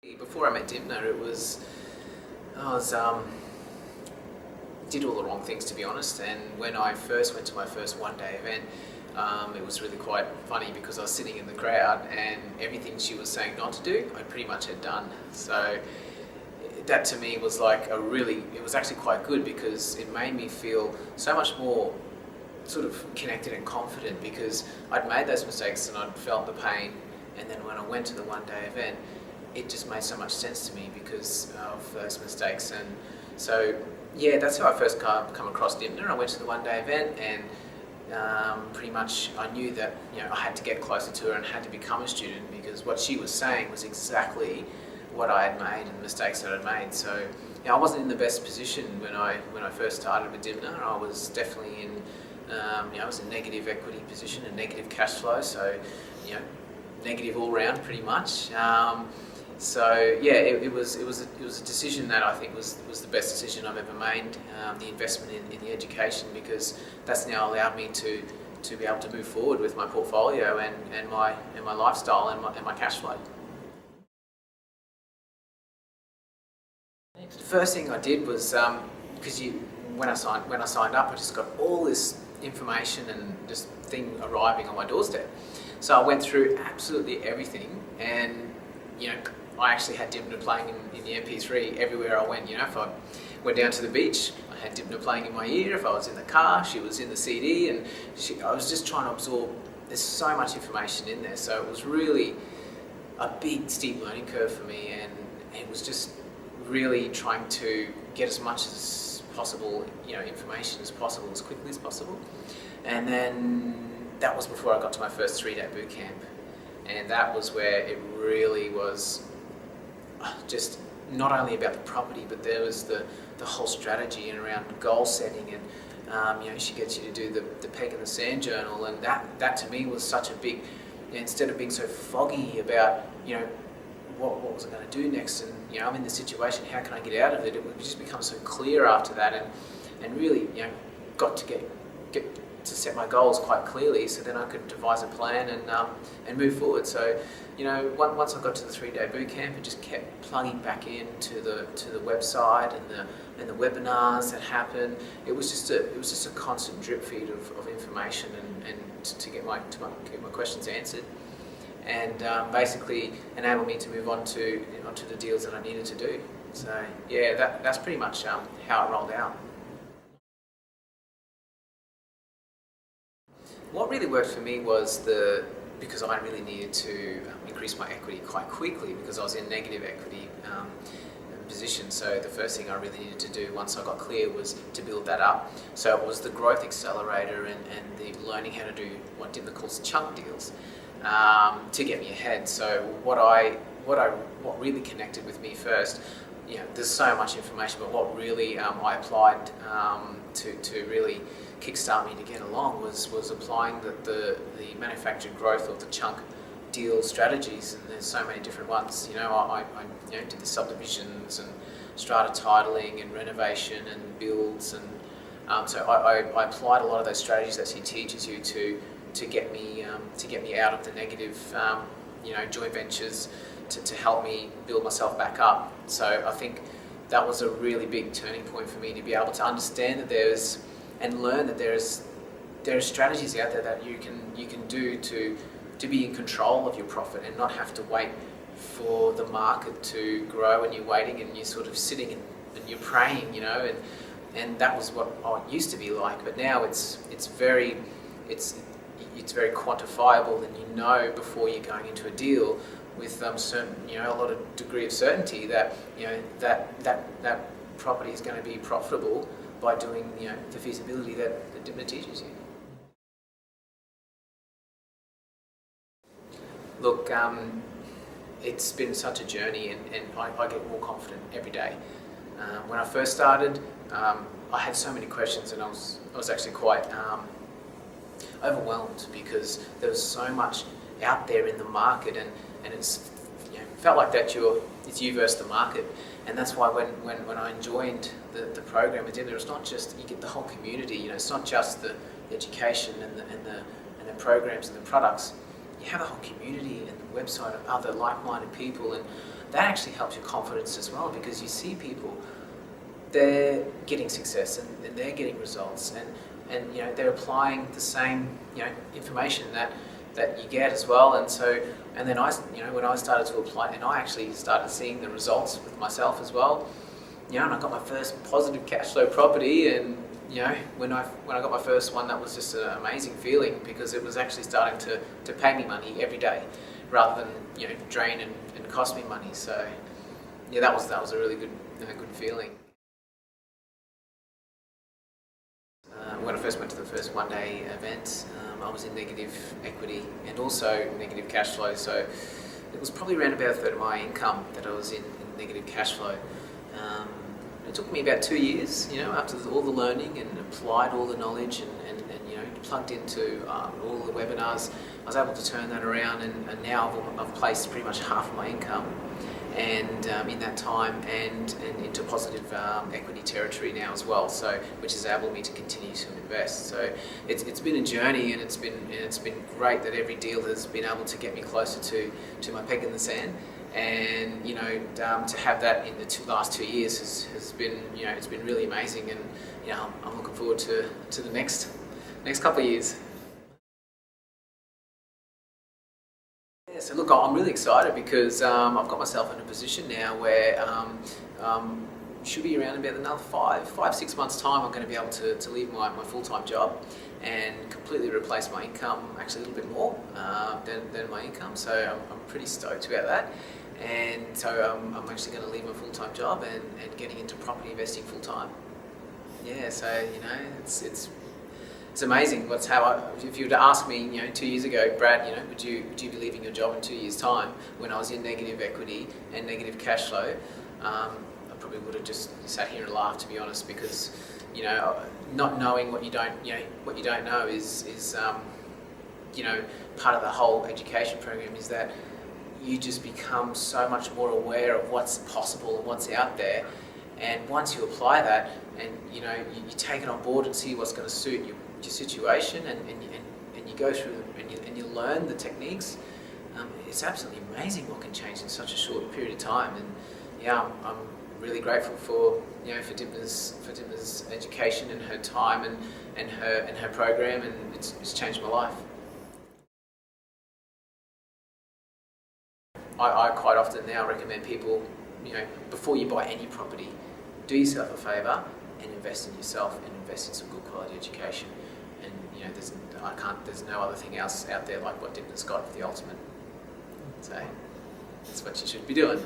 Before I met Dymphna, I was did all the wrong things, to be honest. And when I first went to my first one-day event, it was really quite funny because I was sitting in the crowd and everything she was saying not to do, I pretty much had done. So that to me was like it was actually quite good because it made me feel so much more sort of connected and confident because I'd made those mistakes and I'd felt the pain. And then when I went to the one-day event, it just made so much sense to me because of those mistakes. And so, yeah, that's how I first come across Dymphna. I went to the one-day event and pretty much I knew that I had to get closer to her and had to become a student because what she was saying was exactly what I had made and the mistakes that I'd made. So I wasn't in the best position when I first started with Dymphna. I was definitely in I was in negative equity position and negative cash flow. So negative all round pretty much. So yeah, it was a decision that I think was the best decision I've ever made. The investment in the education, because that's now allowed me to be able to move forward with my portfolio and my lifestyle and my cash flow. The first thing I did was because when I signed up, I just got all this information and this thing arriving on my doorstep. So I went through absolutely everything, and I actually had Dymphna playing in the MP3 everywhere I went. If I went down to the beach, I had Dymphna playing in my ear. If I was in the car, she was in the CD, and I was just trying to absorb. There's so much information in there, so it was really a big, steep learning curve for me, and it was just really trying to get as much as possible, information as possible, as quickly as possible. And then that was before I got to my first 3-day boot camp. And that was where it really was just not only about the property, but there was the whole strategy and around goal setting, and she gets you to do the peg in the sand journal, and that to me was such a big, instead of being so foggy about what was I going to do next, and I'm in this situation, how can I get out of it? It would just become so clear after that, and really got to get to set my goals quite clearly, so then I could devise a plan and move forward. So once I got to the 3-day boot camp, it just kept plugging back into the website and the webinars that happened. It was just a constant drip feed of information and to get my questions answered, and basically enable me to move onto the deals that I needed to do. So yeah, that's pretty much how it rolled out. What really worked for me was because I really needed to increase my equity quite quickly because I was in negative equity position. So the first thing I really needed to do once I got clear was to build that up. So it was the growth accelerator and the learning how to do what Dymphna calls chunk deals to get me ahead. So what really connected with me first, there's so much information, but what really I applied to really kickstart me to get along was applying the manufactured growth of the chunk deal strategies, and there's so many different ones. I did the subdivisions and strata titling and renovation and builds, and so I applied a lot of those strategies that he teaches you to get me out of the negative joint ventures to help me build myself back up. So I think that was a really big turning point for me to be able to understand that and learn that there are strategies out there that you can do to be in control of your profit and not have to wait for the market to grow, and you're waiting and you're sort of sitting and you're praying, and that was what it used to be like. But now it's very quantifiable, and before you're going into a deal with certain a lot of degree of certainty that that property is going to be profitable by doing the feasibility that Dymphna teaches you. Look, it's been such a journey, and I get more confident every day. When I first started, I had so many questions, and I was actually quite overwhelmed because there was so much out there in the market, and it's felt like that it's you versus the market. And that's why when I joined the program with Dymphna, it's not just you get the whole community. It's not just the education and the programs and the products. You have a whole community and the website of other like-minded people, and that actually helps your confidence as well, because you see people, they're getting success and they're getting results, and you know, they're applying the same, you know, information that you get as well. And then when I started to apply, and I actually started seeing the results with myself as well, you know, and I got my first positive cash flow property, and you know, when I got my first one, that was just an amazing feeling, because it was actually starting to pay me money every day, rather than, you know, drain and cost me money. So yeah, that was a really good feeling. When I first went to the first one-day event, I was in negative equity and also negative cash flow. So it was probably around about a third of my income that I was in negative cash flow. It took me about 2 years, you know, after all the learning and applied all the knowledge and you know, plugged into all the webinars. I was able to turn that around, and now I've placed pretty much half of my income and in that time and into positive equity territory now as well, so which has enabled me to continue to invest. So it's been a journey, and it's been great that every deal has been able to get me closer to my peg in the sand. And you know, to have that in the last 2 years has been, you know, it's been really amazing, and you know, I'm looking forward to the next couple of years. Yeah, so look, I'm really excited because I've got myself in a position now where should be around about another 5-6 months time, I'm going to be able to leave my full-time job and completely replace my income, actually a little bit more than my income. So I'm pretty stoked about that. And so I'm actually going to leave my full-time job and getting into property investing full-time. Yeah, so you know, it's amazing. If you were to ask me, you know, 2 years ago, Brad, you know, would you be leaving your job in 2 years' time, when I was in negative equity and negative cash flow, I probably would have just sat here and laughed, to be honest, because you know, not knowing what you don't know is you know, part of the whole education program is that you just become so much more aware of what's possible and what's out there. And once you apply that, and you know, you take it on board and see what's going to suit your situation, and you go through and you learn the techniques, it's absolutely amazing what can change in such a short period of time. And yeah, I'm really grateful for, you know, for Dymphna's education and her time and her program, and it's changed my life. I quite often now recommend people, you know, before you buy any property, do yourself a favour and invest in yourself, and invest in some good quality education. And you know, there's no other thing else out there like what Dymphna's got for the ultimate. So that's what you should be doing.